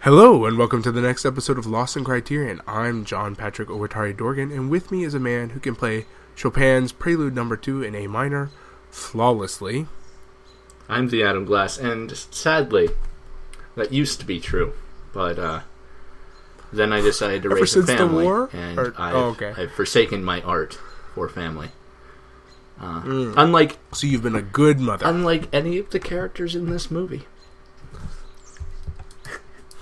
Hello, and welcome to the next episode of Lost in Criterion. I'm John Patrick Owatari Dorgan, and with me is a man who can play Chopin's Prelude No. 2 in A minor flawlessly. I'm the Adam Glass, and sadly, that used to be true, but then I decided to raise a family, and I've forsaken my art for family. Unlike... So you've been a good mother. Unlike any of the characters in this movie.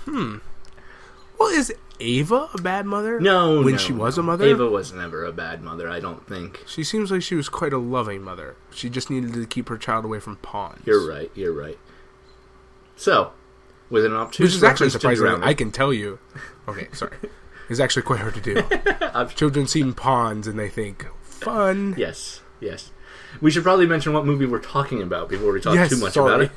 Well, is Ava a bad mother? No, she was a mother? Ava was never a bad mother, I don't think. She seems like she was quite a loving mother. She just needed to keep her child away from pawns. You're right. So, with an obtuse... Which is actually surprising. I can tell you. Okay, sorry. It's actually quite hard to do. Children see pawns and they think, fun. Yes. We should probably mention what movie we're talking about before we talk too much about it.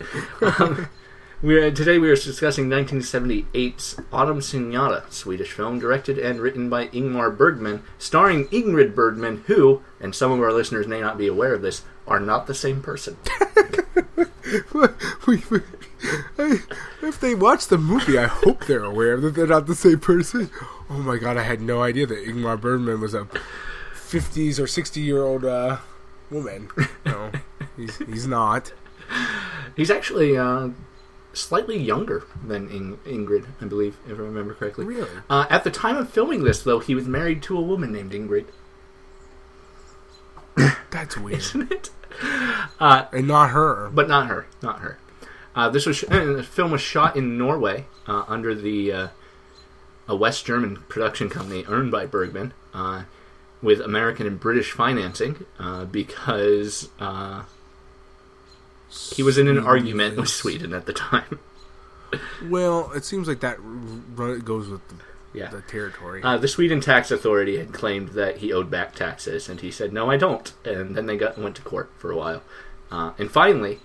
Today we are discussing 1978's Autumn Sonata, Swedish film directed and written by Ingmar Bergman, starring Ingrid Bergman, who, and some of our listeners may not be aware of this, are not the same person. If they watch the movie, I hope they're aware that they're not the same person. Oh my god, I had no idea that Ingmar Bergman was a 50s or 60-year-old woman. No, he's not. He's actually... slightly younger than Ingrid, I believe, if I remember correctly. Really? At the time of filming this, though, he was married to a woman named Ingrid. That's weird. Isn't it? And not her. But not her. The film was shot in Norway under a West German production company owned by Bergman, with American and British financing, because... he was in an argument with Sweden at the time. Well, it seems like that goes with the territory. The Sweden tax authority had claimed that he owed back taxes, and he said, "No, I don't." And then they went to court for a while. And finally,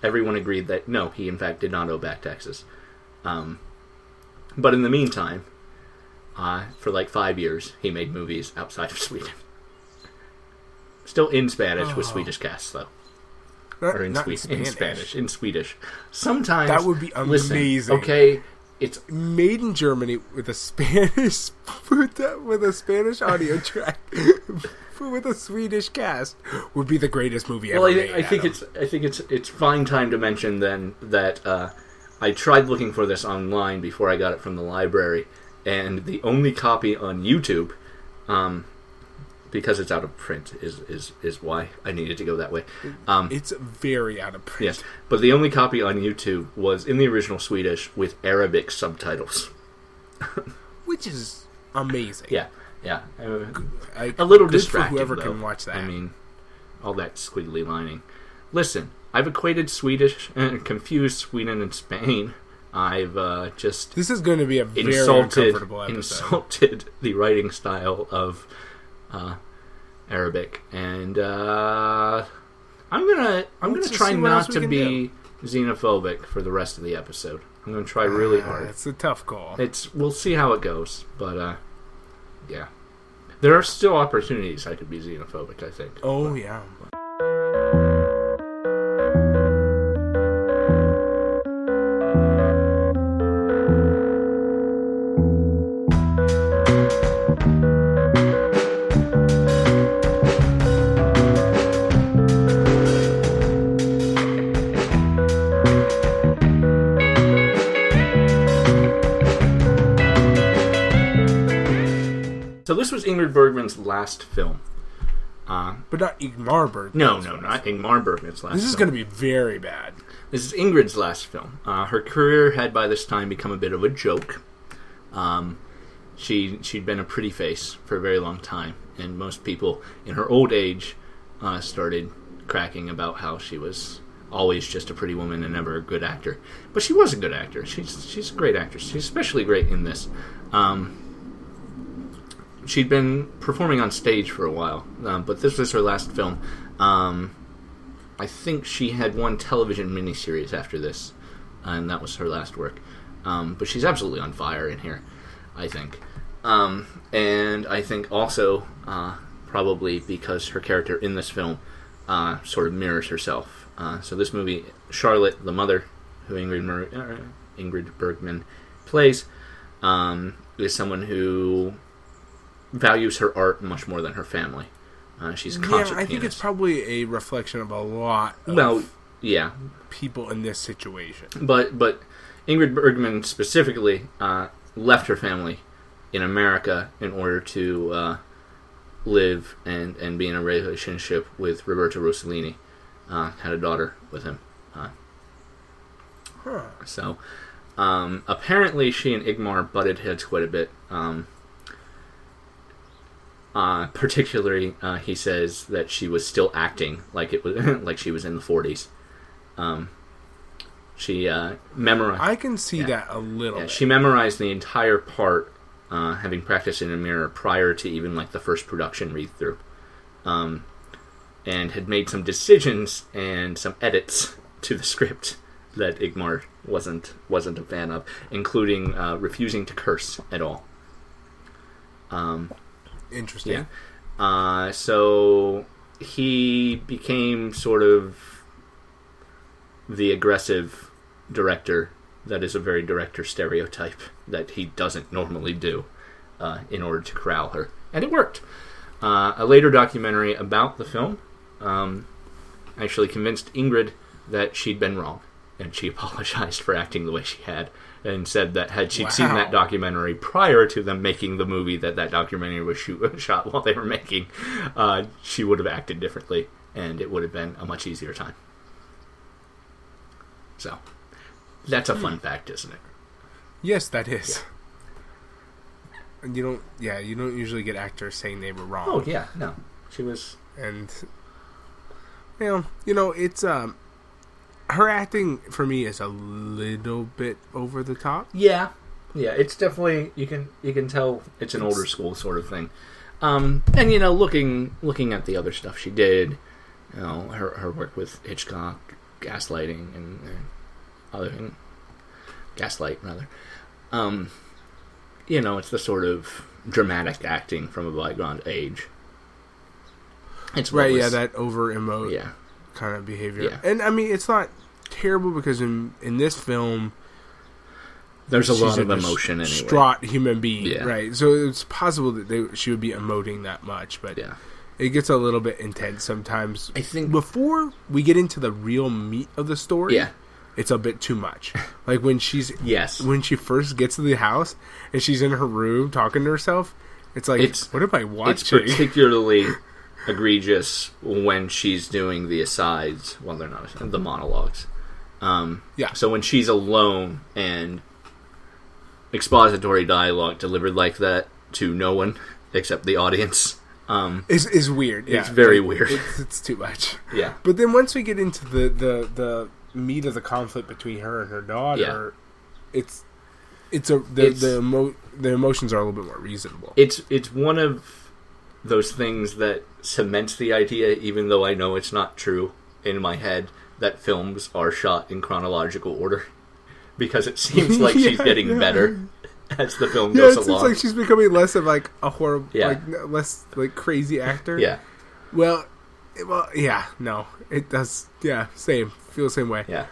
everyone agreed that, no, he in fact did not owe back taxes. But in the meantime, for like 5 years, he made movies outside of Sweden. Still in Spanish with Swedish casts, though. Or in Swedish. Sometimes that would be amazing. Listen, okay, it's made in Germany with a Spanish audio track, with a Swedish cast. Would be the greatest movie ever made. I think it's fine time to mention then that I tried looking for this online before I got it from the library, and the only copy on YouTube. Because it's out of print is why I needed to go that way. It's very out of print. Yes, but the only copy on YouTube was in the original Swedish with Arabic subtitles. Which is amazing. Yeah. A little distracting, whoever though. Can watch that. I mean, all that squiggly lining. Listen, I've equated confused Sweden and Spain. I've just... This is going to be a very uncomfortable episode. Insulted the writing style of... Arabic, and I'm gonna try not to be xenophobic for the rest of the episode. I'm gonna try really hard. It's a tough call. We'll see how it goes, but yeah, there are still opportunities I could be xenophobic, I think. Oh yeah. So this was Ingrid Bergman's last film. But not Ingmar Bergman. No, not Ingmar Bergman's last film. This is going to be very bad. This is Ingrid's last film. Her career had by this time become a bit of a joke. She'd been a pretty face for a very long time, and most people in her old age started cracking about how she was always just a pretty woman and never a good actor. But she was a good actor. She's a great actress. She's especially great in this. She'd been performing on stage for a while, but this was her last film. I think she had one television miniseries after this, and that was her last work. But she's absolutely on fire in here, I think. And I think also, probably because her character in this film sort of mirrors herself. So this movie, Charlotte, the mother, who Ingrid Ingrid Bergman plays, is someone who values her art much more than her family. She's a concert I think pianist. it's probably a reflection of a lot of people in this situation. But Ingrid Bergman specifically left her family in America in order to live and be in a relationship with Roberto Rossellini. Had a daughter with him. So apparently she and Ingmar butted heads quite a bit. Particularly, he says that she was still acting like it was like she was in the 40s. She memorized. I can see that a little. bit. She memorized the entire part, having practiced in a mirror prior to even like the first production read through, and had made some decisions and some edits to the script that Ingmar wasn't a fan of, including refusing to curse at all. Interesting. Yeah. So he became sort of the aggressive director that is a very director stereotype that he doesn't normally do in order to corral her. And it worked. A later documentary about the film actually convinced Ingrid that she'd been wrong, and she apologized for acting the way she had, and said that had she seen that documentary prior to them making the movie that documentary was shot while they were making, she would have acted differently, and it would have been a much easier time. So, that's a fun fact, isn't it? Yes, that is. And you don't usually get actors saying they were wrong. Oh yeah, no, she was, and it's her acting for me is a little bit over the top. Yeah, it's definitely you can tell it's an older school sort of thing. And looking at the other stuff she did, her work with Hitchcock, Gaslighting, and other thing, Gaslight rather. It's the sort of dramatic acting from a bygone age. It's right, that over emote kind of behavior. Yeah. And I mean, it's not terrible because in this film, there's a lot of emotion anyway. Distraught human being, right? So it's possible that she would be emoting that much, but it gets a little bit intense sometimes. I think before we get into the real meat of the story, it's a bit too much. Like when when she first gets to the house and she's in her room talking to herself, it's like, what am I watching? It's particularly egregious when she's doing the asides. Well, they're not the monologues. So when she's alone and expository dialogue delivered like that to no one except the audience is weird. It's very weird. It's too much. Yeah. But then once we get into the meat of the conflict between her and her daughter, the emotions are a little bit more reasonable. It's one of those things that cements the idea, even though I know it's not true in my head, that films are shot in chronological order, because it seems like she's getting better as the film goes along. It seems like she's becoming less of like a horrible, less like crazy actor. Yeah. Well, no, it does. Yeah, same. Feel the same way. Yeah.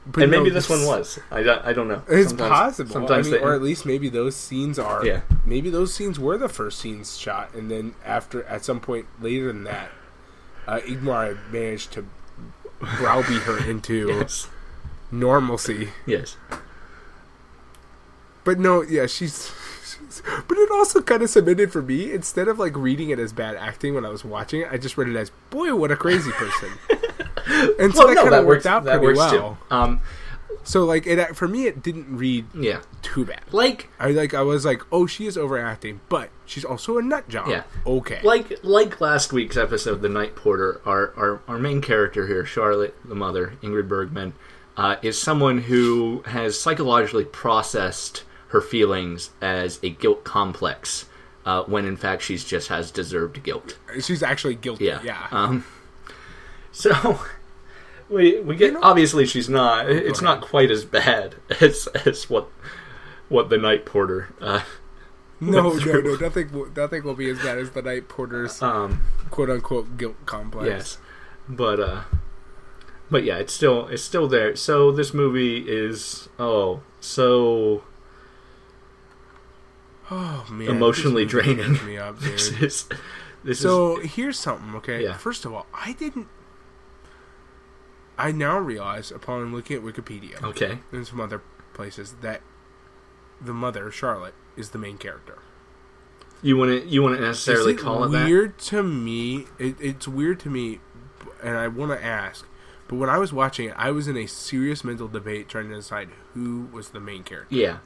But and maybe this one was. I don't know. It's possible. Sometimes or at least maybe those scenes are. Yeah. Maybe those scenes were the first scenes shot, and then at some point later than that, Ingmar had managed to browbeat her into normalcy. Yes. But no, she's but it also kind of cemented for me. Instead of like reading it as bad acting when I was watching it, I just read it as, boy, what a crazy person. And so that kind of worked out pretty well. So like for me, it didn't read too bad. I was like, oh, she is overacting, but she's also a nut job. Yeah. Okay. Like last week's episode, The Night Porter, our main character here, Charlotte, the mother, Ingrid Bergman, is someone who has psychologically processed her feelings as a guilt complex, when in fact she just has deserved guilt. She's actually guilty. Yeah. So we get obviously she's not. It's not quite as bad as what the Night Porter. No, nothing will be as bad as the Night Porter's quote unquote guilt complex. Yes, but But yeah, it's still there. So this movie is so man, emotionally this movie draining. tears me up, dude. Here's something, okay? Yeah. First of all, I now realize upon looking at Wikipedia, okay, and some other places, that the mother, Charlotte, is the main character. You wouldn't necessarily call it that? Weird to me. It's weird to me, and I want to ask. But when I was watching it, I was in a serious mental debate trying to decide who was the main character. Yeah.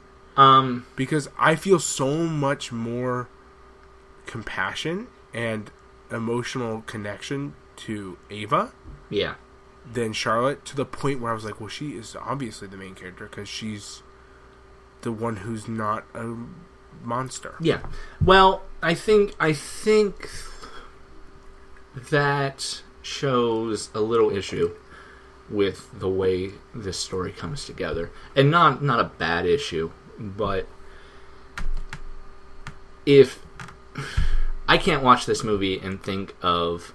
Because I feel so much more compassion and emotional connection to Ava. Yeah. Than Charlotte, to the point where I was like, well, she is obviously the main character because she's the one who's not a monster. Yeah. Well, I think that shows a little issue with the way this story comes together. And not a bad issue, but if I can't watch this movie and think of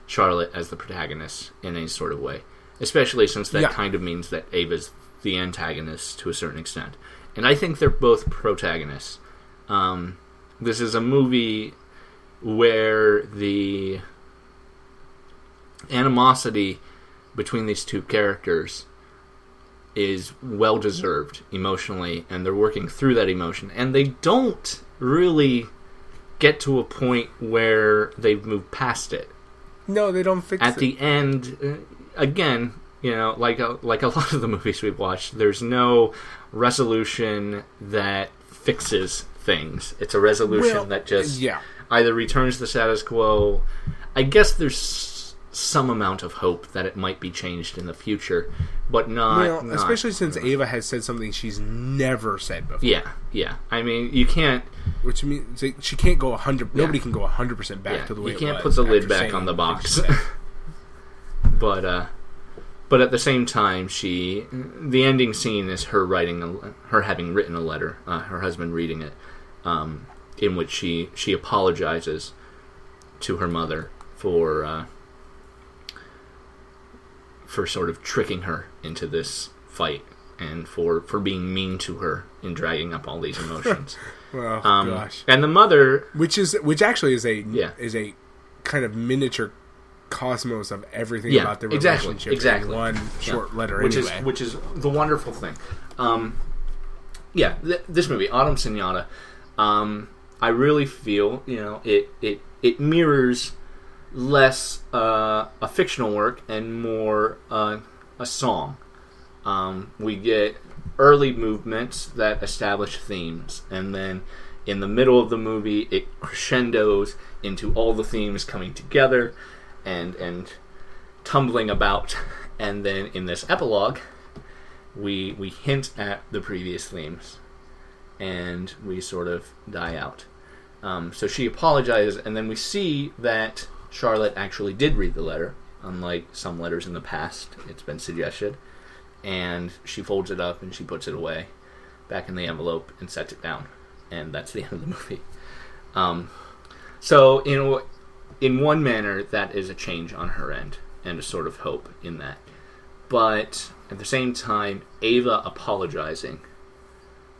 Charlotte as the protagonist in any sort of way, especially since that kind of means that Ava's the antagonist to a certain extent. And I think they're both protagonists. This is a movie where the animosity between these two characters is well deserved emotionally, and they're working through that emotion. And they don't really get to a point where they've moved past it. No, they don't fix it. At the end, again, like a lot of the movies we've watched, there's no resolution that fixes things. It's a resolution that just either returns the status quo. I guess there's some amount of hope that it might be changed in the future, but not... especially since Ava has said something she's never said before. Yeah. I mean, you can't... Which means she can't go 100... Nobody can go 100% back to the way it was. You can't put the lid back on the box. But at the same time, the ending scene is her having written a letter, her husband reading it, in which she apologizes to her mother for sort of tricking her into this fight and for being mean to her in dragging up all these emotions. Well, gosh. And the mother, which actually is a kind of miniature cosmos of everything about the relationship. Exactly. In one short letter, which is the wonderful thing. This movie, Autumn Sonata, I really feel it mirrors less a fictional work and more a song. We get early movements that establish themes, and then in the middle of the movie it crescendos into all the themes coming together and tumbling about, and then in this epilogue we hint at the previous themes and we sort of die out. So she apologizes, and then we see that Charlotte actually did read the letter, unlike some letters in the past, it's been suggested. And she folds it up and she puts it away back in the envelope and sets it down. And that's the end of the movie. So, in one manner, that is a change on her end and a sort of hope in that. But at the same time, Ava apologizing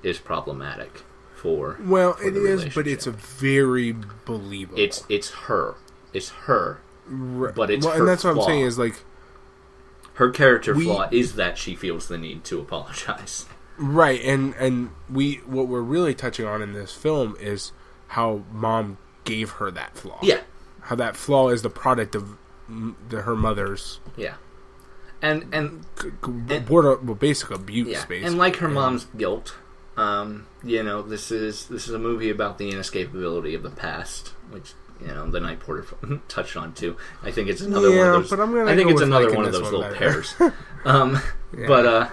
is problematic for it is, but it's a very believable. It's her. It's her. But it's her and that's flaw. what I'm saying is like... Her character flaw is that she feels the need to apologize. Right, and what we're really touching on in this film is how Mom gave her that flaw. Yeah. How that flaw is the product of her mother's... Yeah. And basic abuse, basically. And like her mom's guilt, this is a movie about the inescapability of the past, which... the Night Porter touched on too. I think it's another one of those. But I'm gonna I think go it's with another liking one of this those one little better. pairs. But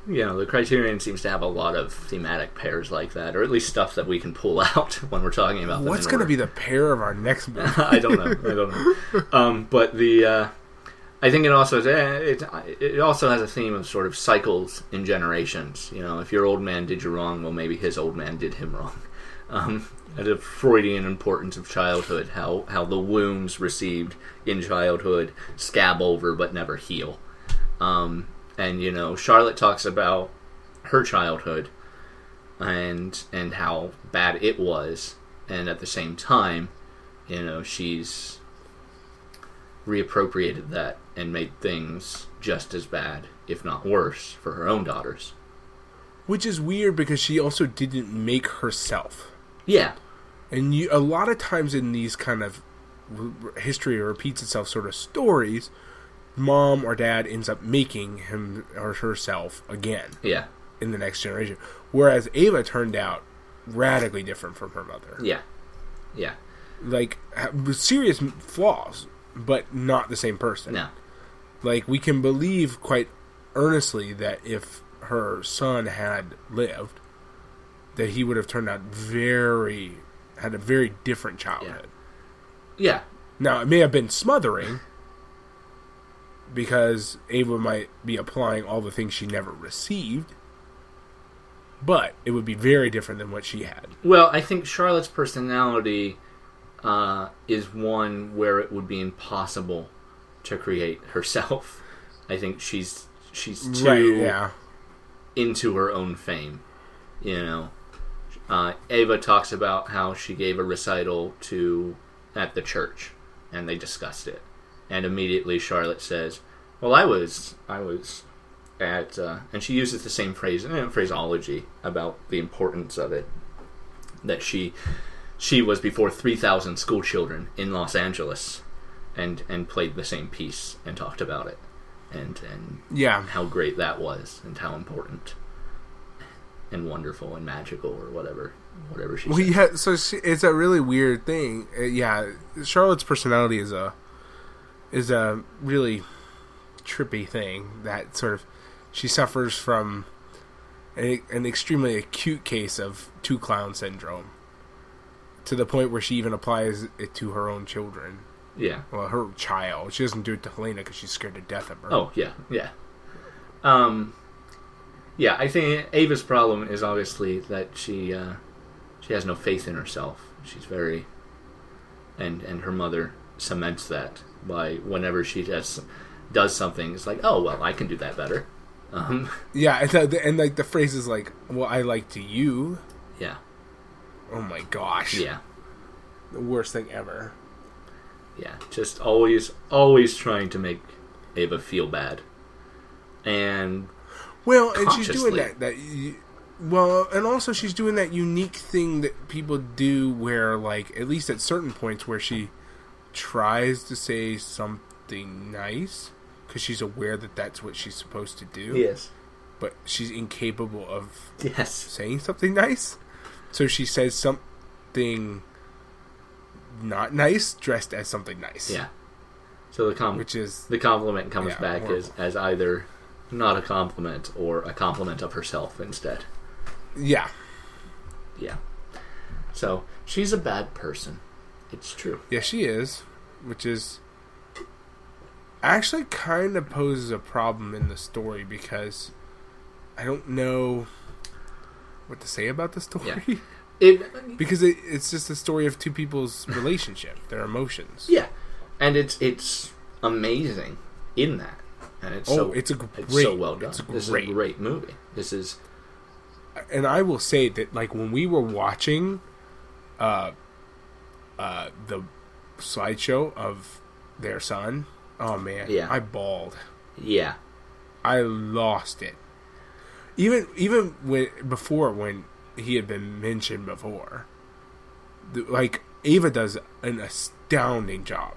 the Criterion seems to have a lot of thematic pairs like that, or at least stuff that we can pull out when we're talking about them. What's going to be the pair of our next movie? I don't know. But I think it also it also has a theme of sort of cycles in generations. If your old man did you wrong, well, maybe his old man did him wrong. The Freudian importance of childhood, how the wounds received in childhood scab over but never heal. And Charlotte talks about her childhood and how bad it was, and at the same time, she's reappropriated that and made things just as bad, if not worse, for her own daughters. Which is weird because she also didn't make herself. Yeah. And a lot of times in these kind of history repeats itself sort of stories, mom or dad ends up making him or herself again. Yeah. In the next generation. Whereas Ava turned out radically different from her mother. Yeah. Yeah. Like, with serious flaws, but not the same person. No. Like, we can believe quite earnestly that if her son had lived, that he would have turned out had a very different childhood. Yeah. Now, it may have been smothering, because Ava might be applying all the things she never received, but it would be very different than what she had. Well, I think Charlotte's personality is one where it would be impossible to create herself. I think she's too into her own fame. Ava talks about how she gave a recital at the church, and they discussed it. And immediately Charlotte says, "Well, I was at," and she uses the same phraseology about the importance of it. That she was before 3,000 school children in Los Angeles, and played the same piece and talked about it, and how great that was, and how important and wonderful and magical, or whatever she said. Yeah, so it's a really weird thing. Charlotte's personality is a really trippy thing that sort of she suffers from an extremely acute case of two clown syndrome, to the point where she even applies it to her own children. Yeah. Well, her child. She doesn't do it to Helena because she's scared to death of her. Oh, yeah, yeah. Yeah, I think Ava's problem is obviously that she has no faith in herself. She's very... And her mother cements that by whenever she does something, it's like, oh, well, I can do that better. Yeah, and like the phrase is like, well, I like to you. Yeah. Oh my gosh. Yeah. The worst thing ever. Yeah, just always trying to make Ava feel bad. And she's doing that and also she's doing that unique thing that people do where, like, at least at certain points where she tries to say something nice because she's aware that that's what she's supposed to do. Yes. But she's incapable of yes. saying something nice. So she says something not nice dressed as something nice. Yeah. So the compliment comes back as either not a compliment or a compliment of herself instead. Yeah. Yeah. So she's a bad person. It's true. Yeah, she is. Which is actually kind of poses a problem in the story, because I don't know what to say about the story. Yeah. Because it's just a story of two people's relationship, their emotions. Yeah. And it's amazing in that. And it's so well done. This is a great movie. This is... And I will say that, like, when we were watching the slideshow of their son, oh man, yeah. I bawled. Yeah. I lost it. Even when he had been mentioned before, like, Ava does an astounding job.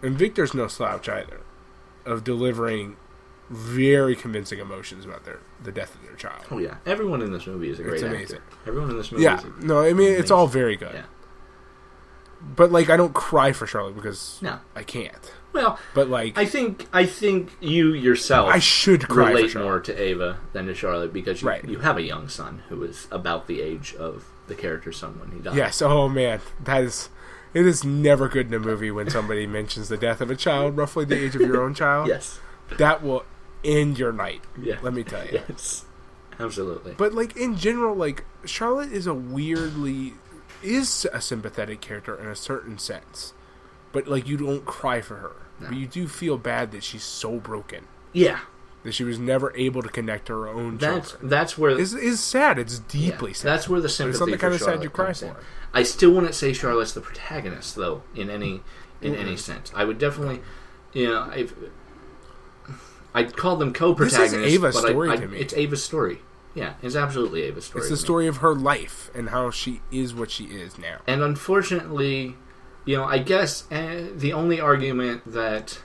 And Victor's no slouch either, of delivering very convincing emotions about the death of their child. Oh yeah, everyone in this movie is a great actor. Amazing. Everyone in this movie is it's all very good. Yeah. But, like, I don't cry for Charlotte because I can't. Well, but, like, I think you yourself I should cry relate for more to Ava than to Charlotte, because you have a young son who is about the age of the character's son when he died. Yes. Oh man, it is never good in a movie when somebody mentions the death of a child roughly the age of your own child. Yes. That will end your night. Yeah. Let me tell you. Yes. Absolutely. But, like, in general, like, Charlotte is a sympathetic character in a certain sense. But, like, you don't cry for her. But you do feel bad that she's so broken. Yeah. That she was never able to connect to her own children. That's where... It's sad. It's deeply sad. That's where the sympathy it's not the kind of sad you cry for. for. I still wouldn't say Charlotte's the protagonist, though, in any sense. I would definitely... I'd call them co-protagonists. This is Ava's story to me. It's Ava's story. Yeah, it's absolutely Ava's story. It's the story of her life and how she is what she is now. And unfortunately, I guess the only argument that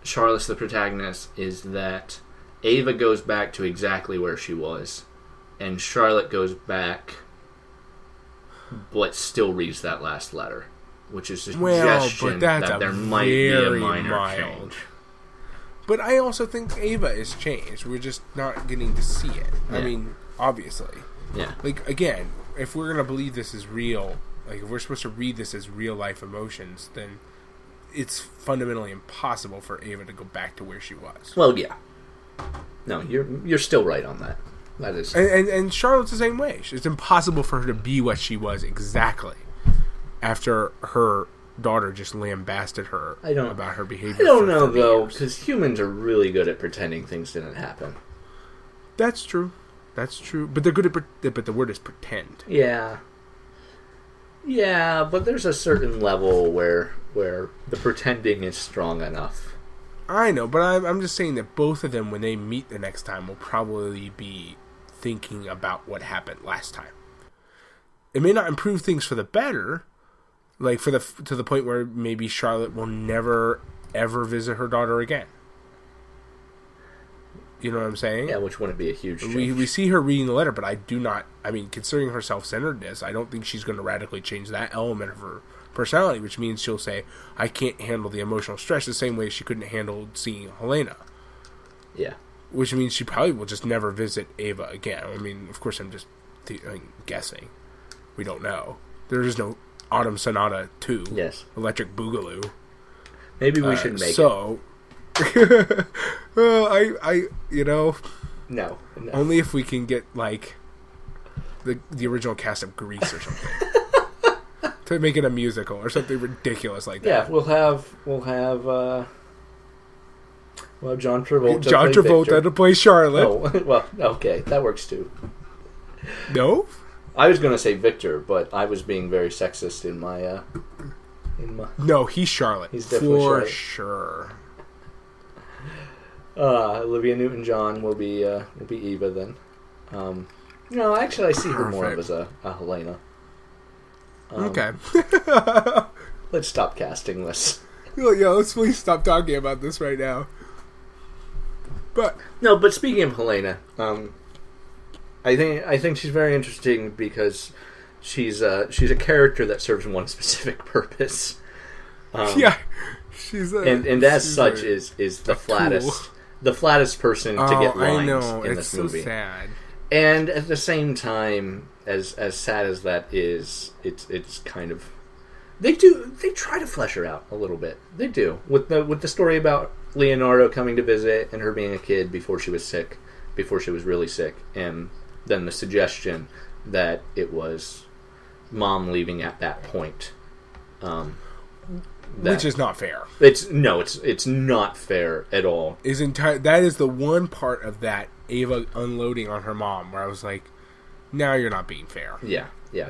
Charlotte's the protagonist is that Ava goes back to exactly where she was, and Charlotte goes back, but still reads that last letter, which is a suggestion that there might be a minor change. But I also think Ava is changed. We're just not getting to see it. Yeah. I mean, obviously. Yeah. Like, again, if we're going to believe this is real, like, if we're supposed to read this as real-life emotions, then it's fundamentally impossible for Ava to go back to where she was. Well, yeah. No, you're still right on that. That is... And Charlotte's the same way. It's impossible for her to be what she was exactly after her daughter just lambasted her about her behavior. I don't know, though, because humans are really good at pretending things didn't happen. That's true. But they're good at... But the word is pretend. Yeah. Yeah, but there's a certain level where the pretending is strong enough. I know, but I'm just saying that both of them, when they meet the next time, will probably be thinking about what happened last time. It may not improve things for the better, like to the point where maybe Charlotte will never ever visit her daughter again. You know what I'm saying? Yeah, which wouldn't be a huge change. We see her reading the letter, but I do not... I mean, considering her self-centeredness, I don't think she's going to radically change that element of her personality, which means she'll say, I can't handle the emotional stress the same way she couldn't handle seeing Helena. Yeah. Which means she probably will just never visit Ava again. I mean, of course, I'm just guessing. We don't know. There is no Autumn Sonata 2. Yes. Electric Boogaloo. Maybe we should make it. So... well, I no, only if we can get like the original cast of Grease or something to make it a musical or something ridiculous like that. Yeah, we'll have John Travolta. John Travolta to play Charlotte. Oh, well, okay, that works too. No, I was going to say Victor, but I was being very sexist in my. No, he's Charlotte. He's definitely for Charlotte. Sure. Olivia Newton-John will be Eva then. No, actually, I see her more of as a Helena. Okay. Let's stop casting this. Yeah, let's please stop talking about this right now. But speaking of Helena, I think she's very interesting because she's a character that serves one specific purpose. Yeah, she's as such is the flattest. Tool. The flattest person to get lines I know. in this movie. It's so sad. And at the same time, as sad as that is, it's kind of they try to flesh her out a little bit. They do with the story about Leonardo coming to visit and her being a kid before she was really sick, and then the suggestion that it was mom leaving at that point. Which is not fair. It's not fair at all. That is the one part of that Ava unloading on her mom where I was like, now you're not being fair. Yeah.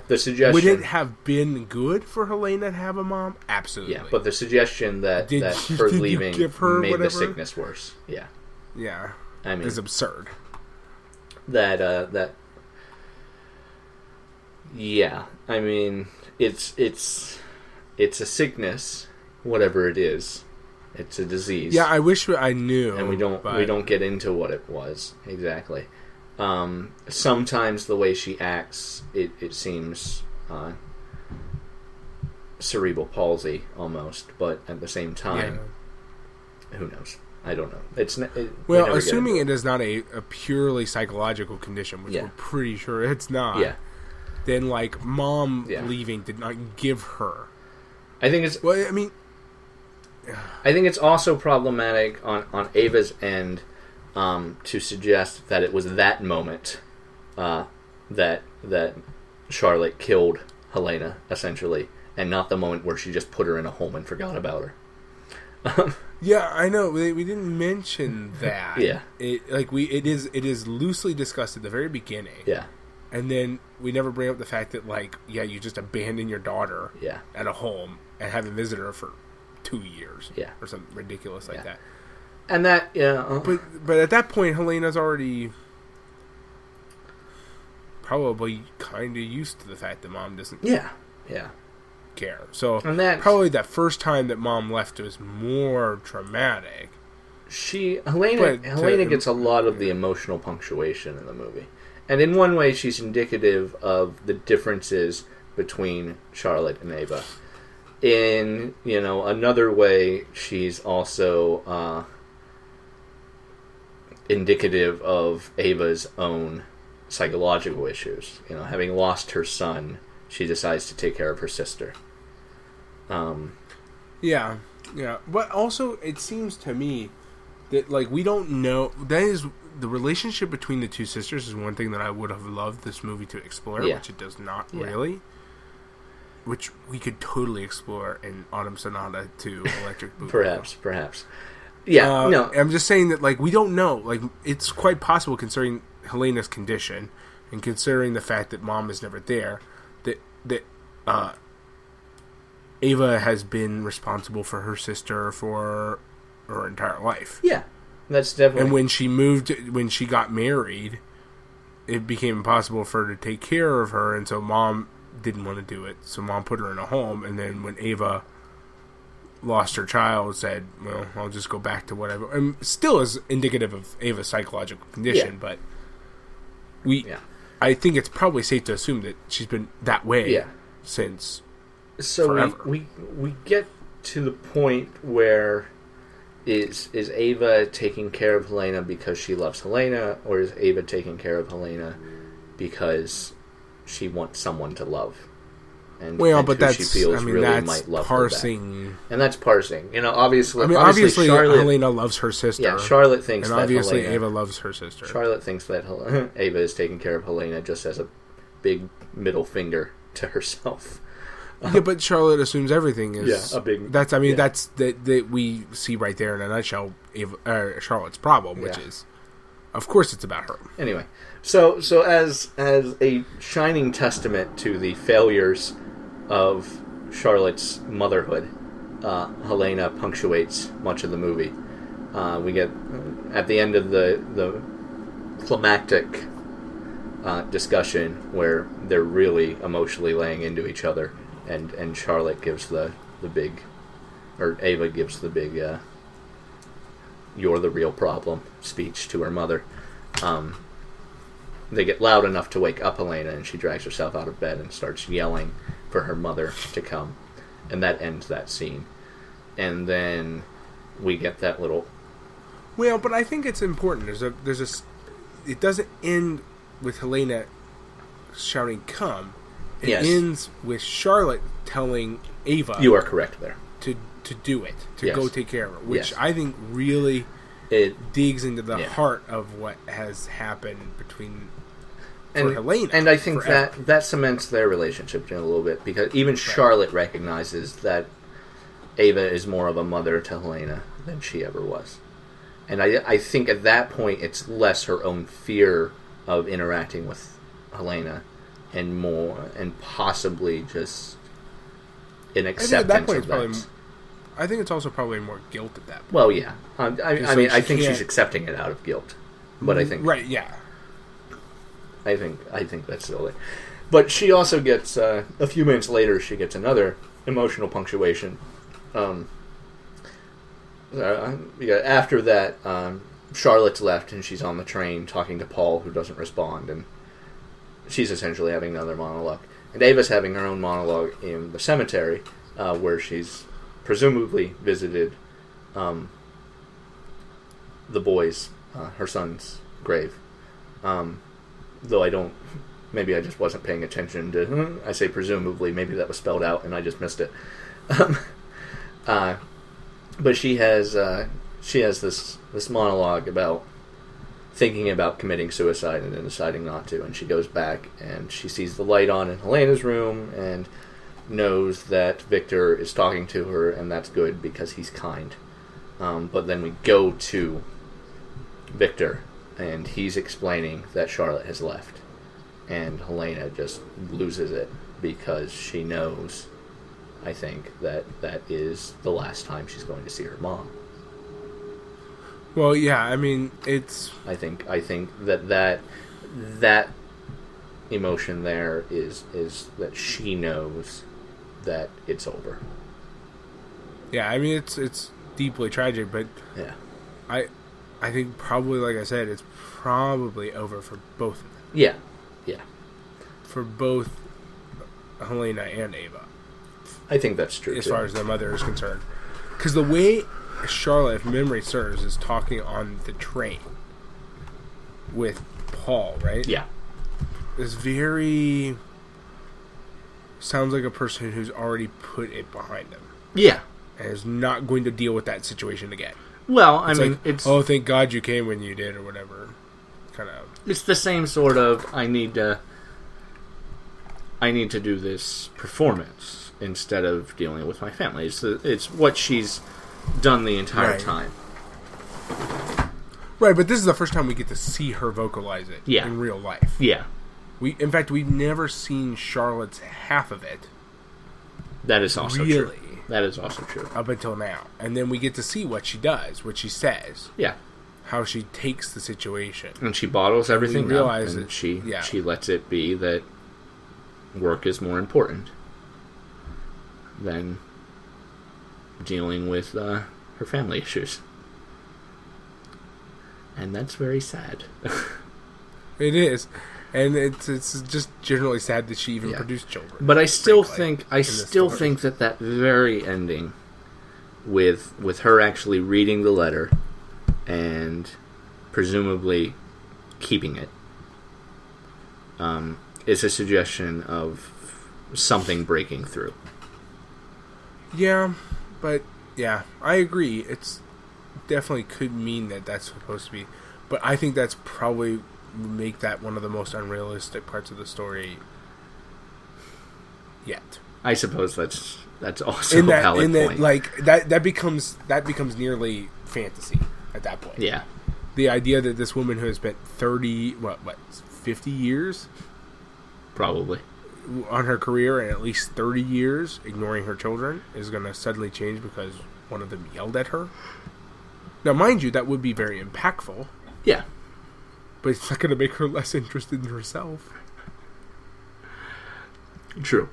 The suggestion... Would it have been good for Helena to have a mom? Absolutely. Yeah, but the suggestion that her leaving made the sickness worse. Yeah. Yeah. I mean... is absurd. That... Yeah. I mean, it's a sickness, whatever it is. It's a disease. Yeah, I wish I knew. And we don't get into what it was exactly. Sometimes the way she acts, it seems cerebral palsy almost, but at the same time, who knows? I don't know. Assuming it is not a purely psychological condition, which we're pretty sure it's not. Yeah. Then, like, mom leaving did not give her. I think it's. Well, I mean, I think it's also problematic on Ava's end to suggest that it was that moment that Charlotte killed Helena, essentially, and not the moment where she just put her in a home and forgot about her. Yeah, I know. We didn't mention that. Yeah. It is loosely discussed at the very beginning. Yeah. And then we never bring up the fact that, you just abandon your daughter at a home and haven't visited her for 2 years. Yeah. Or something ridiculous like that. And that, But at that point, Helena's already probably kind of used to the fact that Mom doesn't care. So probably that first time that Mom left was more traumatic. Helena gets a lot of the emotional punctuation in the movie. And in one way, she's indicative of the differences between Charlotte and Ava. In, another way, she's also indicative of Ava's own psychological issues. Having lost her son, she decides to take care of her sister. Yeah. But also, it seems to me that, we don't know... That is... The relationship between the two sisters is one thing that I would have loved this movie to explore, which it does not really. Which we could totally explore in Autumn Sonata to Electric Boogaloo. Perhaps. Yeah, no. I'm just saying that, we don't know. It's quite possible, considering Helena's condition, and considering the fact that Mom is never there, that Ava has been responsible for her sister for her entire life. Yeah. That's definitely... And when she got married, it became impossible for her to take care of her, and so Mom didn't want to do it. So Mom put her in a home, and then when Ava lost her child, said, well, I'll just go back to whatever. And still is indicative of Ava's psychological condition, but I think it's probably safe to assume that she's been that way since forever. we get to the point where... Is Ava taking care of Helena because she loves Helena, or is Ava taking care of Helena because she wants someone to love? But that's she feels really that's might love parsing. Her and that's parsing. Obviously, Charlotte, Helena loves her sister. Yeah, Charlotte thinks and that obviously Helena, Ava loves her sister. Charlotte thinks that Ava is taking care of Helena just as a big middle finger to herself. Yeah, but Charlotte assumes everything is a big. That's that's that we see right there in a nutshell. Charlotte's problem, which is, of course, it's about her. Anyway, so as a shining testament to the failures of Charlotte's motherhood, Helena punctuates much of the movie. We get at the end of the climactic discussion where they're really emotionally laying into each other. And Charlotte gives the big, or Ava gives the big, "You're the real problem" speech to her mother. They get loud enough to wake up Helena, and she drags herself out of bed and starts yelling for her mother to come, and that ends that scene. And then we get that little. Well, but I think it's important. It doesn't end with Helena shouting "come." It ends with Charlotte telling Ava... You are correct there. To do it. To go take care of her. Which I think really digs into the heart of what has happened between... for Helena. And I think that cements their relationship in a little bit. Because even Charlotte recognizes that Ava is more of a mother to Helena than she ever was. And I think at that point it's less her own fear of interacting with Helena... and more, and possibly just an acceptance of that. I think it's also probably more guilt at that point. Well, yeah. I think she's accepting it out of guilt. But I think... Right, yeah. I think that's silly. But she also gets, a few minutes later, she gets another emotional punctuation. After that, Charlotte's left, and she's on the train talking to Paul, who doesn't respond, and she's essentially having another monologue. And Ava's having her own monologue in the cemetery, where she's presumably visited the boys, her son's grave. Though I don't... Maybe I just wasn't paying attention to... I say presumably, maybe that was spelled out and I just missed it. But she has this monologue about thinking about committing suicide and then deciding not to, and she goes back and she sees the light on in Helena's room and knows that Victor is talking to her, and that's good because he's kind. But then we go to Victor, and he's explaining that Charlotte has left. And Helena just loses it because she knows, I think, that is the last time she's going to see her mom. Well, yeah, I mean, it's... I think that emotion there is that she knows that it's over. Yeah, I mean, it's deeply tragic, but yeah, I think probably, like I said, it's probably over for both of them. Yeah. For both Helena and Ava. I think that's true, as far as their mother is concerned. Because the way Charlotte, if memory serves, is talking on the train with Paul, right? Yeah. Is very... sounds like a person who's already put it behind them. Yeah. And is not going to deal with that situation again. Well, I mean, like, it's... oh, thank God you came when you did, or whatever. Kind of... It's the same sort of, I need to do this performance instead of dealing with my family. It's what she's done the entire time. Right, but this is the first time we get to see her vocalize it in real life. Yeah. In fact, we've never seen Charlotte's half of it. That is also true. That is also true. Up until now. And then we get to see what she does, what she says. Yeah. How she takes the situation. And she bottles everything up, and she lets it be that work is more important than dealing with her family issues. And that's very sad. It is. And it's just generally sad that she even produced children. But I still think that very ending with her actually reading the letter and presumably keeping it is a suggestion of something breaking through. Yeah, but yeah, I agree. It's definitely could mean that that's supposed to be, but I think that's probably make that one of the most unrealistic parts of the story yet. I suppose that's also a valid point. Like that becomes nearly fantasy at that point. Yeah, the idea that this woman who has spent 50 years probably on her career and at least 30 years ignoring her children is going to suddenly change because one of them yelled at her. Now, mind you, that would be very impactful. Yeah. But it's not going to make her less interested in herself. True.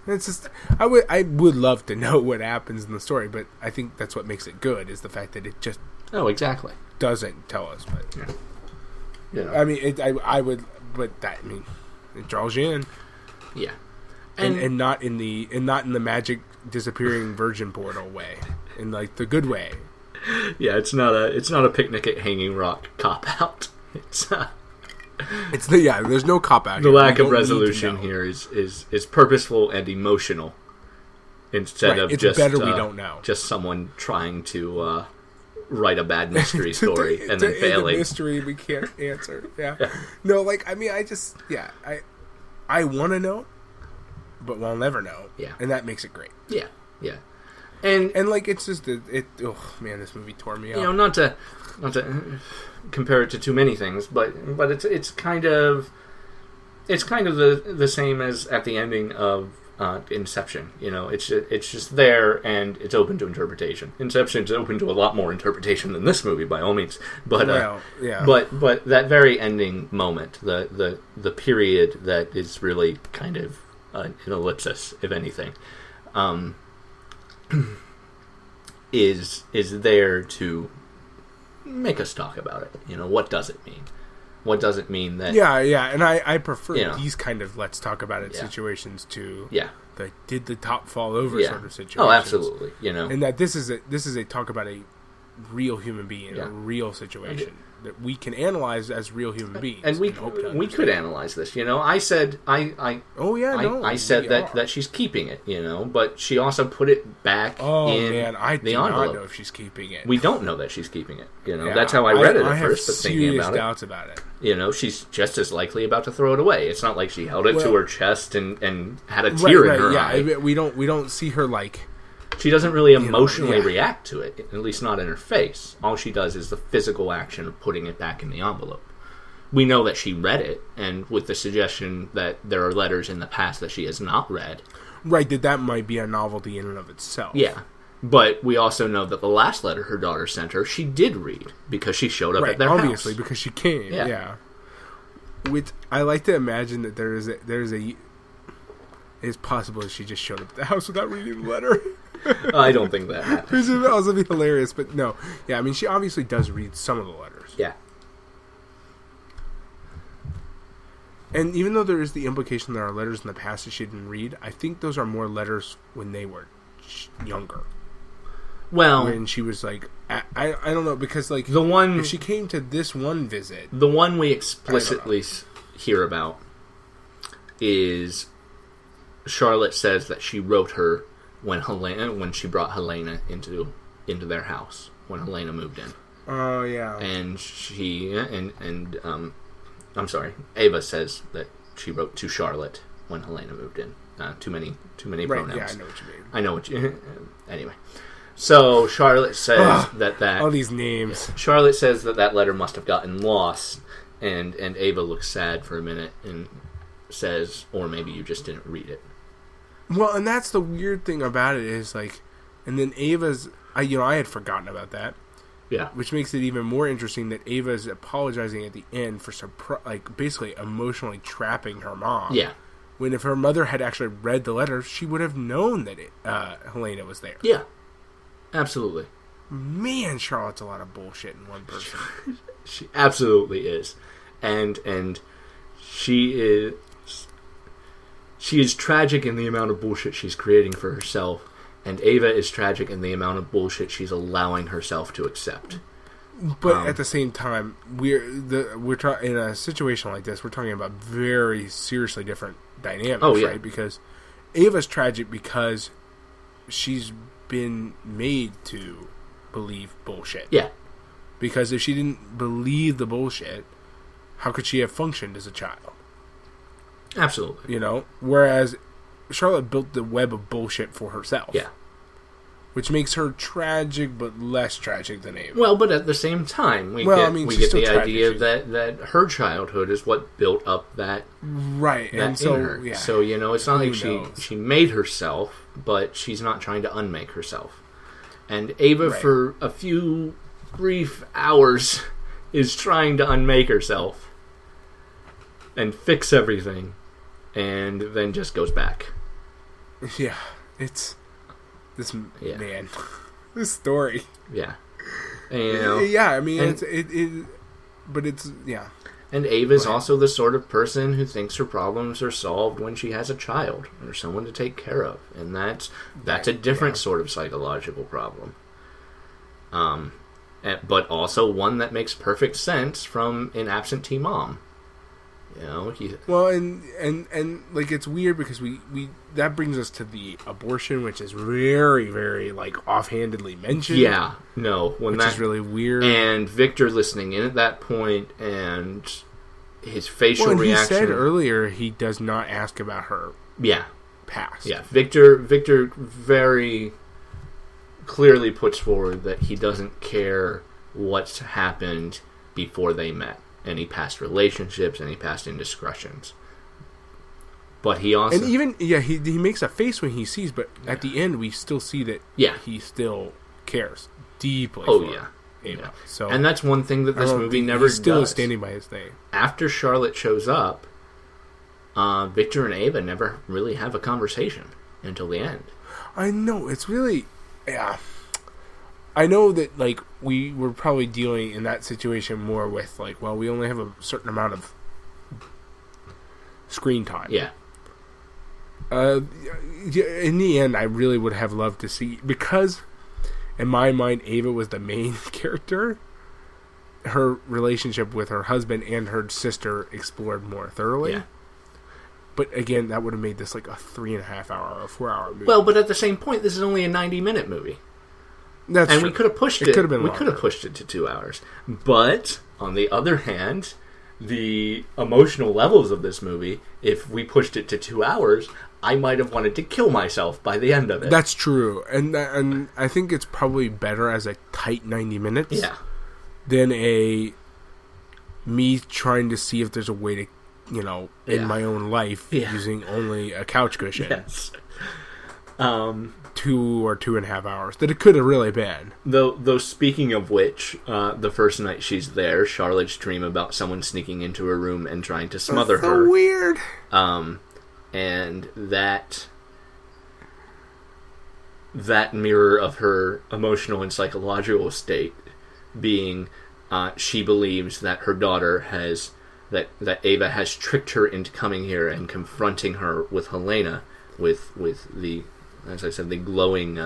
It's just I would love to know what happens in the story, but I think that's what makes it good is the fact that it just exactly doesn't tell us. But yeah. I mean, it draws you in. Yeah, and not in the magic disappearing virgin portal way, in like the good way. Yeah, it's not a picnic at Hanging Rock cop out. There's no cop out. The lack of resolution here is purposeful and emotional instead of it's just better we don't know. Just someone trying to write a bad mystery story and then failing. A mystery we can't answer. Yeah. No, like I mean, I want to know, but we'll never know. Yeah, and that makes it great. Yeah. And like it's just oh man, this movie tore me up. You know, not to compare it to too many things, but it's kind of the same as at the ending of Inception. You know, it's just there and it's open to interpretation. Inception's open to a lot more interpretation than this movie, by all means. But but that very ending moment, the period that is really kind of an ellipsis, if anything. Is there to make us talk about it? You know, what does it mean? What does it mean that... Yeah, and I prefer these kind of let's talk about it situations to the did the top fall over sort of situations. Oh, absolutely. You know, and that this is a talk about a real human being, a real situation that we can analyze as real human beings. And we could analyze this, you know. I said I said that she's keeping it, you know, but she also put it back in the envelope. I do not know if she's keeping it. We don't know that she's keeping it, you know. That's how I read it at first, but thinking about doubts about it. You know, she's just as likely about to throw it away. It's not like she held it to her chest and had a tear in her eye. We don't see her like She doesn't really emotionally react to it, at least not in her face. All she does is the physical action of putting it back in the envelope. We know that she read it, and with the suggestion that there are letters in the past that she has not read. Right, that might be a novelty in and of itself. Yeah. But we also know that the last letter her daughter sent her, she did read, because she showed up at their obviously, house. because she came, yeah. Which, I like to imagine that there's a it's possible that she just showed up at the house without reading the letter. I don't think that happens. Which would also be hilarious, but no. Yeah, I mean, she obviously does read some of the letters. Yeah. And even though there is the implication there are letters in the past that she didn't read, I think those are more letters when they were younger. Well, when she was like, I don't know, because like the one, if she came to this one visit, the one we explicitly hear about is Charlotte says that she wrote her when she brought Helena into their house when Helena moved in. Oh yeah, and she I'm sorry, Ava says that she wrote to Charlotte when Helena moved in. Too many pronouns. Yeah, I know what you mean. I know what you. Anyway, so Charlotte says that all these names. Yeah, Charlotte says that letter must have gotten lost, and Ava looks sad for a minute and says, or maybe you just didn't read it. Well, and that's the weird thing about it is like, and then Ava's. I had forgotten about that. Yeah, which makes it even more interesting that Ava's apologizing at the end for basically emotionally trapping her mom. Yeah. When if her mother had actually read the letter, she would have known that Helena was there. Yeah, absolutely. Man, Charlotte's a lot of bullshit in one person. She absolutely is, and she is tragic in the amount of bullshit she's creating for herself, and Ava is tragic in the amount of bullshit she's allowing herself to accept. But at the same time, we're in a situation like this. We're talking about very seriously different dynamics, right? Because Ava's tragic because she's been made to believe bullshit. Yeah. Because if she didn't believe the bullshit, how could she have functioned as a child? Absolutely. Whereas Charlotte built the web of bullshit for herself. Yeah. Which makes her tragic, but less tragic than Ava. Well, but at the same time, we get the idea that her childhood is what built up that right, and so in her. Yeah. So it's not like she made herself, but she's not trying to unmake herself. And Ava, for a few brief hours, is trying to unmake herself and fix everything, and then just goes back. Yeah, it's. Man, this story. Yeah, and, yeah. I mean, but it's yeah. And Ava's also the sort of person who thinks her problems are solved when she has a child or someone to take care of, and that's a different sort of psychological problem. But also one that makes perfect sense from an absentee mom. Well, and like it's weird because we that brings us to the abortion, which is very, very like offhandedly mentioned. Yeah, no, which is really weird. And Victor listening in at that point, and his facial reaction. He said earlier he does not ask about her. Yeah, past. Yeah, Victor very clearly puts forward that he doesn't care what's happened before they met. Any past relationships, any past indiscretions. But he also... And even, he makes a face when he sees, but at the end we still see that he still cares deeply for Ava. Yeah. So, and that's one thing that this movie never does. He still is standing by his thing. After Charlotte shows up, Victor and Ava never really have a conversation until the end. I know, it's really... Yeah. I know that, like, we were probably dealing in that situation more with, like, well, we only have a certain amount of screen time. Yeah. In the end, I really would have loved to see, because in my mind, Ava was the main character, her relationship with her husband and her sister explored more thoroughly. Yeah. But again, that would have made this like a 3.5 hour or 4 hour movie. Well, but at the same point, this is only a 90-minute movie. That's and true. We could have pushed it. We could have pushed it to 2 hours. But on the other hand, the emotional levels of this movie, if we pushed it to 2 hours, I might have wanted to kill myself by the end of it. That's true. And I think it's probably better as a tight 90 minutes than me trying to see if there's a way to, in my own life using only a couch cushion. Yes. 2 or 2.5 hours that it could have really been. Though speaking of which, the first night she's there, Charlotte's dream about someone sneaking into her room and trying to smother That's her. So weird. And that mirror of her emotional and psychological state being, she believes that her daughter that Ava has tricked her into coming here and confronting her with Helena, with the, as I said, the glowing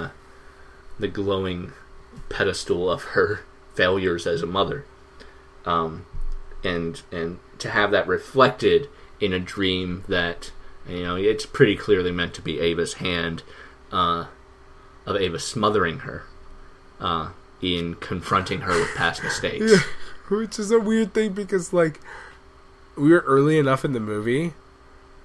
pedestal of her failures as a mother, and to have that reflected in a dream that, it's pretty clearly meant to be Ava's hand, of Ava smothering her, in confronting her with past mistakes. Yeah, which is a weird thing because, like, we were early enough in the movie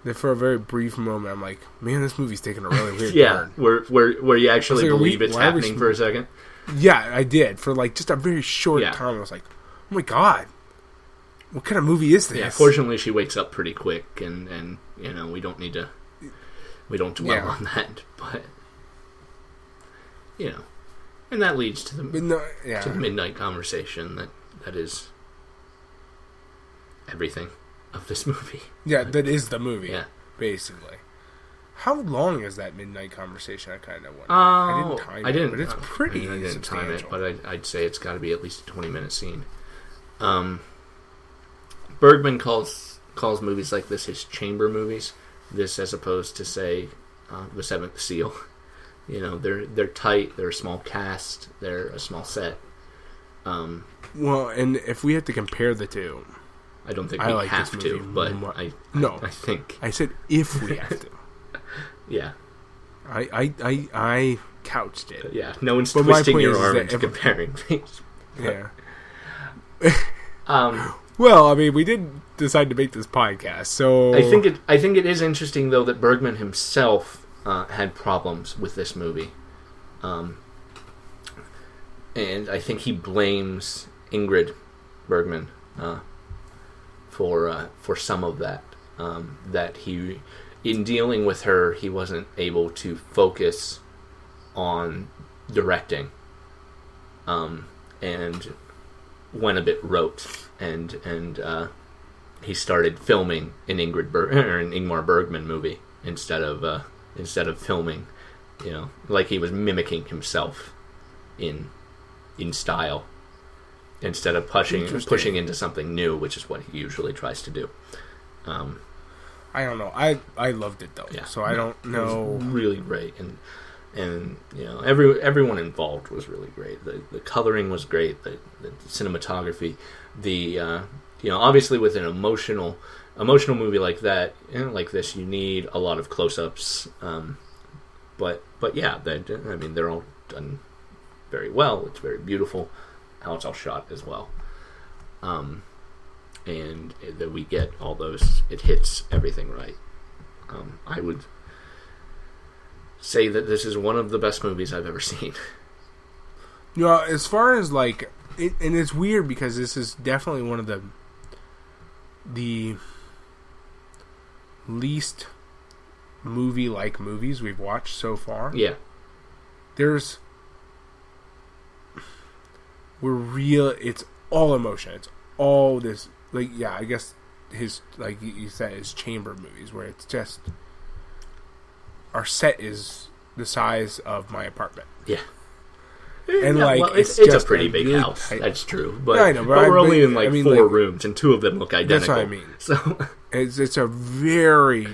that for a very brief moment, I'm like, man, this movie's taking a really weird turn. Where you actually believe it's happening for a second? Yeah, I did. For, like, just a very short time, I was like, oh my god, what kind of movie is this? Yeah, fortunately, she wakes up pretty quick, and we don't dwell on that, but, and that leads to the midnight conversation that is everything of this movie. Yeah, that is the movie. Yeah, basically. How long is that midnight conversation? I kind of wonder. I didn't time it, but it's pretty. I didn't time it, but I'd say it's got to be at least a 20-minute scene. Bergman calls movies like this his chamber movies. This, as opposed to, say, The Seventh Seal. They're tight. They're a small cast. They're a small set. Well, and if we had to compare the two, I don't think we have to, but I think I said if we have to. Yeah, I couched it. Yeah, no one's twisting your arm into comparing things. Yeah. Well, I mean, we did decide to make this podcast, so I think it is interesting though that Bergman himself had problems with this movie, and I think he blames Ingrid Bergman for some of that. That he, in dealing with her, he wasn't able to focus on directing, and went a bit rote, and he started filming an Ingmar Bergman movie instead of filming, like he was mimicking himself in style, instead of pushing into something new, which is what he usually tries to do. I don't know. I loved it though. Yeah. So I don't know. It was really great, and everyone involved was really great. The coloring was great. The cinematography. Obviously with an emotional movie like that, like this, you need a lot of close-ups. But yeah, they're all done very well. It's very beautiful how it's all shot as well. And that we get all those, it hits everything right. I would say that this is one of the best movies I've ever seen. As far as like, and it's weird because this is definitely one of the least movie-like movies we've watched so far. Yeah. It's all emotion. It's all this, like, yeah, I guess his, like you said, his chamber movies where it's just, our set is the size of my apartment. Yeah. And it's a pretty big really house. Tight. That's true, but, I know, but we're only in four rooms, and two of them look identical. That's what I mean. So it's a very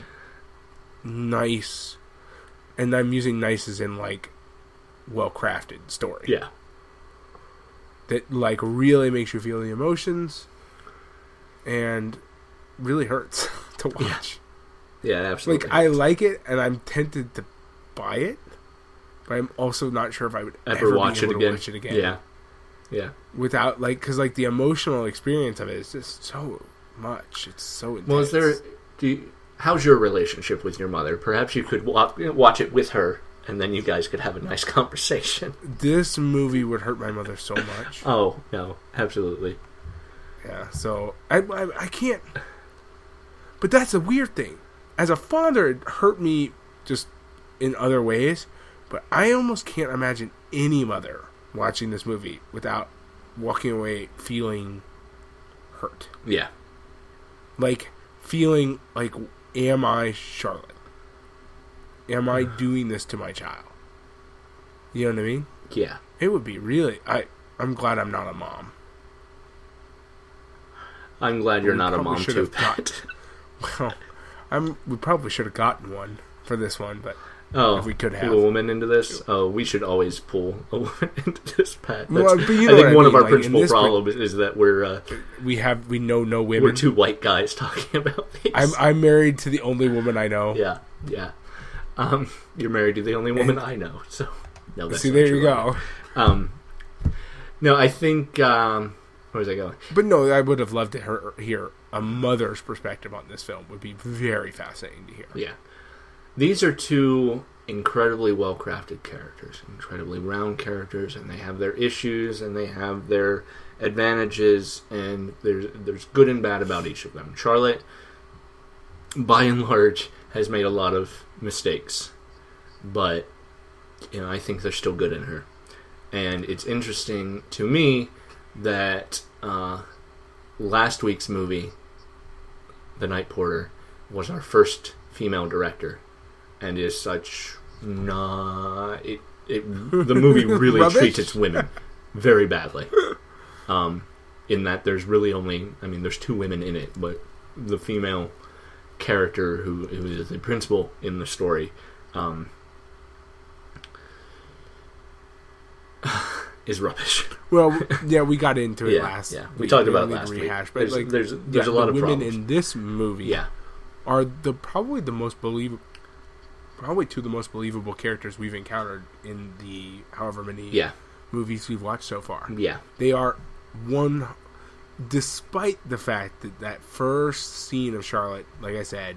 nice, and I'm using nice as in like well-crafted story. Yeah, that like really makes you feel the emotions, and really hurts to watch. Yeah, absolutely. Like I like it, and I'm tempted to buy it. But I'm also not sure if I would ever watch it again. Yeah. Without, like, because, like, the emotional experience of it is just so much. It's so intense. Well, how's your relationship with your mother? Perhaps you could watch it with her, and then you guys could have a nice conversation. This movie would hurt my mother so much. Oh, no, absolutely. Yeah, so I can't. But that's a weird thing. As a father, it hurt me just in other ways, but I almost can't imagine any mother watching this movie without walking away feeling hurt. Yeah. Like, feeling like, am I Charlotte? Am I doing this to my child? You know what I mean? Yeah. It would be really... I'm glad I'm not a mom. I'm glad you're not a mom too, Pat. Well, we probably should have gotten one for this one, but if we could have. Pull a woman into this? Oh, we should always pull a woman into this, Pat. Well, but you know I think one of our like, principal problems is that we know no women. We're two white guys talking about these. I'm married to the only woman I know. Yeah. You're married to the only woman I know, so no. That's see, not there true. You go. No, I think. Where was I going? But no, I would have loved to hear a mother's perspective on this film. Would be very fascinating to hear. Yeah. These are two incredibly well-crafted characters, incredibly round characters, and they have their issues and they have their advantages, and there's good and bad about each of them. Charlotte, by and large, has made a lot of mistakes, but I think there's still good in her. And it's interesting to me that last week's movie, The Night Porter, was our first female director, and is such the movie really treats its women very badly. In that there's really only, there's two women in it, but the female character who is the principal in the story is rubbish. Well, yeah, we got into it last. Yeah, we talked about it last week. But there's a lot of women problems in this movie. Yeah. Are probably two of the most believable characters we've encountered in the however many movies we've watched so far. Yeah. They are one, despite the fact that first scene of Charlotte, like I said,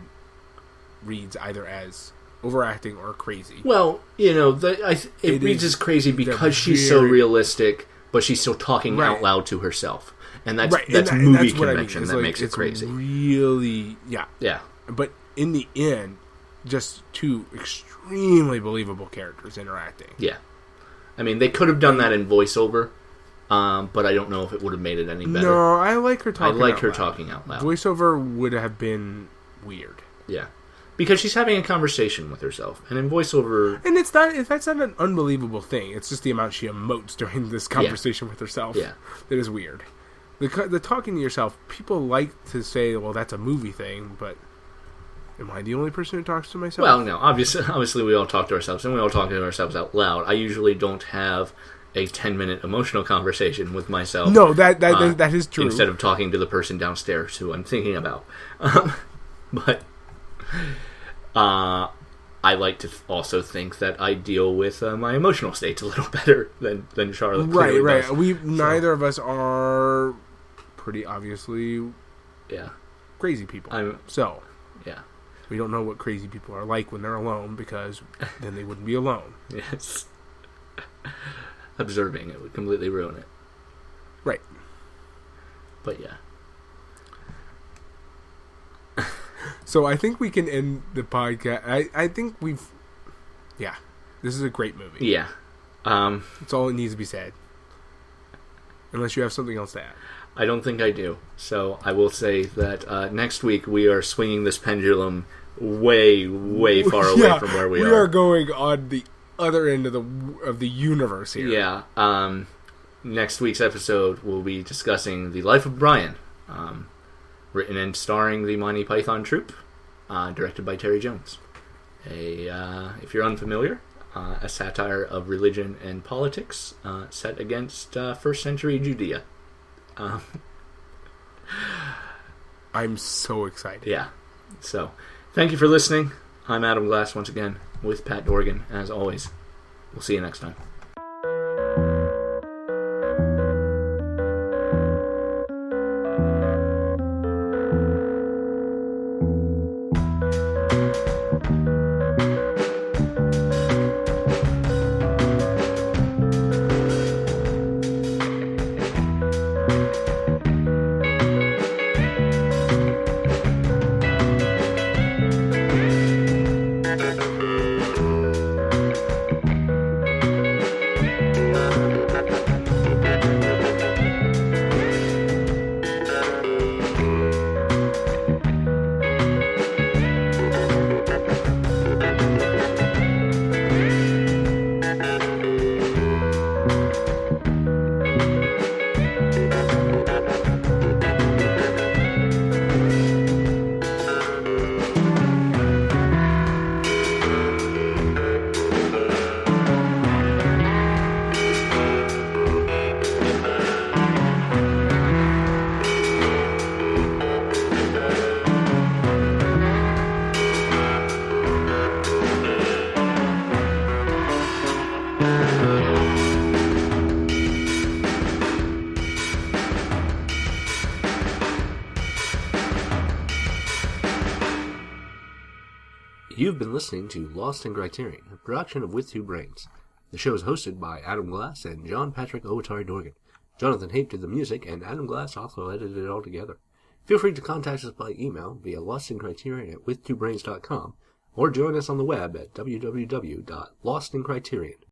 reads either as overacting or crazy. Well, it reads as crazy because she's so realistic, but she's still talking out loud to herself. And that's movie convention that makes it crazy. Really, yeah. Yeah. But in the end, just two extremely believable characters interacting. Yeah. They could have done that in voiceover, but I don't know if it would have made it any better. No, I like her talking out loud. Talking out loud. Voiceover would have been weird. Yeah. Because she's having a conversation with herself. And in voiceover... And that's not an unbelievable thing. It's just the amount she emotes during this conversation with herself. Yeah. That is weird. The talking to yourself, people like to say, well, that's a movie thing, but am I the only person who talks to myself? Well, no. Obviously we all talk to ourselves, and we all talk to ourselves out loud. I usually don't have a 10-minute emotional conversation with myself. No, that is true. Instead of talking to the person downstairs who I'm thinking about. But... I like to also think that I deal with my emotional states a little better than Charlotte. Right. Neither of us are pretty obviously, crazy people. We don't know what crazy people are like when they're alone, because then they wouldn't be alone. Yes. Observing it would completely ruin it. Right. But yeah. So I think we can end the podcast. I think this is a great movie. Yeah. That's all it needs to be said. Unless you have something else to add. I don't think I do. So I will say that next week we are swinging this pendulum way, way far away from where we are. We are going on the other end of the universe here. Yeah. Next week's episode we'll be discussing The Life of Brian. Written and starring the Monty Python troupe, directed by Terry Jones. If you're unfamiliar, a satire of religion and politics set against first century Judea. I'm so excited. Yeah. So, thank you for listening. I'm Adam Glass once again with Pat Dorgan, as always. We'll see you next time. You've been listening to Lost in Criterion, a production of With Two Brains. The show is hosted by Adam Glass and John Patrick Owatari Dorgan. Jonathan Hape did the music, and Adam Glass also edited it all together. Feel free to contact us by email via lostincriterion@withtwobrains.com or join us on the web at www.lostincriterion.com.